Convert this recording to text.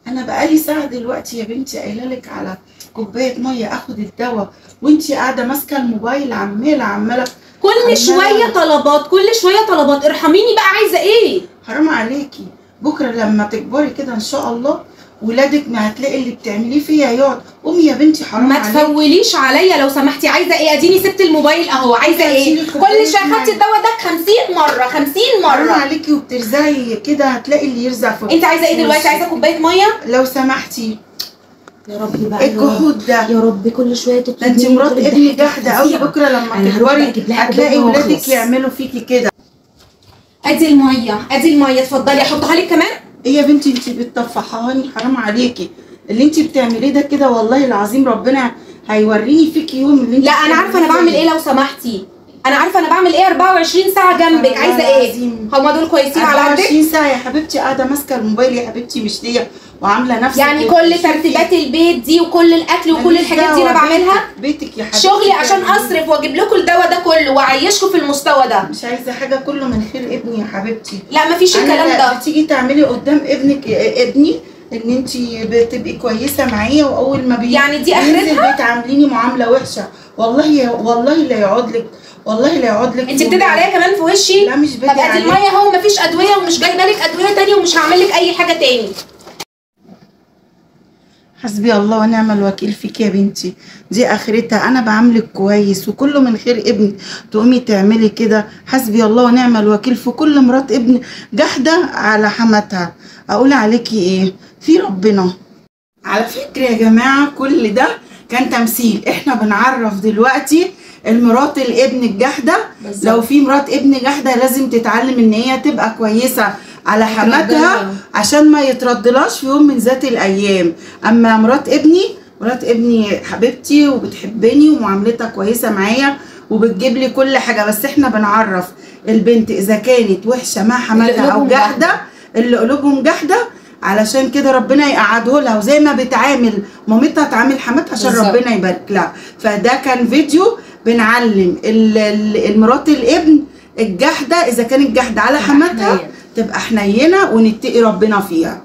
انا بقالي ساعه دلوقتي يا بنتي قايله لك على كوبايه ميه اخد الدواء، وانتي قاعده ماسكه الموبايل عماله كل شويه طلبات، كل شويه طلبات. ارحميني بقى، عايزه ايه؟ حرام عليكي، بكره لما تكبري كده ان شاء الله ولادك ما هتلاقي اللي بتعمليه فيها يقعد. قومي يا بنتي حرام عليكي، ما تفوليش عليا لو سمحتي. عايزه ايه؟ اديني سبت الموبايل اهو. عايزه ايه؟ كل شويه خدتي الدواء ده 50 مره 50 مره. حرام عليكي وبترزعي كده هتلاقي اللي يرزع فوق. انت عايزه ايه دلوقتي؟ عايزه كوبايه ميه لو سمحتي؟ يا رب بقى الجحود ده يا رب كل شويه تطلبي. ده انت مرات ابني جحده قوي، بكره لما تكبري هتلاقي ولادك يعملوا فيكي كده. ادي الميه، ادي الميه، اتفضلي احطها لك كمان. ايه يا بنتي انت بتطفحاني؟ حرام عليكي اللي انت بتعمليه ده كده، والله العظيم ربنا هيوريني فيكي يوم اللي انت. لا انا عارفه انا بعمل ايه لو سمحتي، انا عارفه انا بعمل ايه 24 ساعه جنبك. عايزه ايه؟ هما دول كويسين على قدك؟ 24 ساعه يا حبيبتي قاعده ماسكه الموبايل يا حبيبتي، مش ليا وعامله نفسك يعني كل ترتيبات البيت دي وكل الاكل وكل الحاجات دي انا بعملها؟ بيتك يا حبيبتي، شغلي عشان اصرف واجيب لكم الدواء ده كله واعيشكم في المستوى ده. مش عايزه حاجه كله من خير ابني يا حبيبتي. لا مفيش الكلام ده. بتيجي تعملي قدام ابنك ابني ان انت بتبقي كويسه معايا، واول ما يعني دي اخرتها بتعامليني معامله وحشه. والله لا يقعد لك، والله لا يقعد لك. انت بتدعي عليا كمان في وشي؟ لا مش بدعي عليك. طب ادي الميه اهو، مفيش ادويه ومش جايبه لك ادويه تاني ومش هعمل لك اي حاجه تاني. حسبي الله ونعم الوكيل فيك يا بنتي، دي اخرتها. انا بعاملك كويس وكله من خير ابني، تقومي تعملي كده؟ حسبي الله ونعم الوكيل في كل مرات ابن جحده على حماتها. اقول عليكي ايه؟ في ربنا. على فكره يا جماعه كل ده كان تمثيل، احنا بنعرف دلوقتي المرات الابن الجحده. لو في مرات ابن جحده لازم تتعلم ان هي تبقى كويسه على حماتها عشان ما يتردلاش في يوم من ذات الايام. اما مرات ابني حبيبتي وبتحبني ومعاملتها كويسه معايا وبتجيب لي كل حاجه، بس احنا بنعرف البنت اذا كانت وحشه مع حماتها او جحده، اللي قلوبهم جحده، علشان كده ربنا يقعده لها، وزي ما بتعامل مامتها تعامل حماتها عشان ربنا يبارك لها. فده كان فيديو بنعلم المرات الابن الجحده اذا كانت جحده على حماتها تبقى حنينه ونتقي ربنا فيها.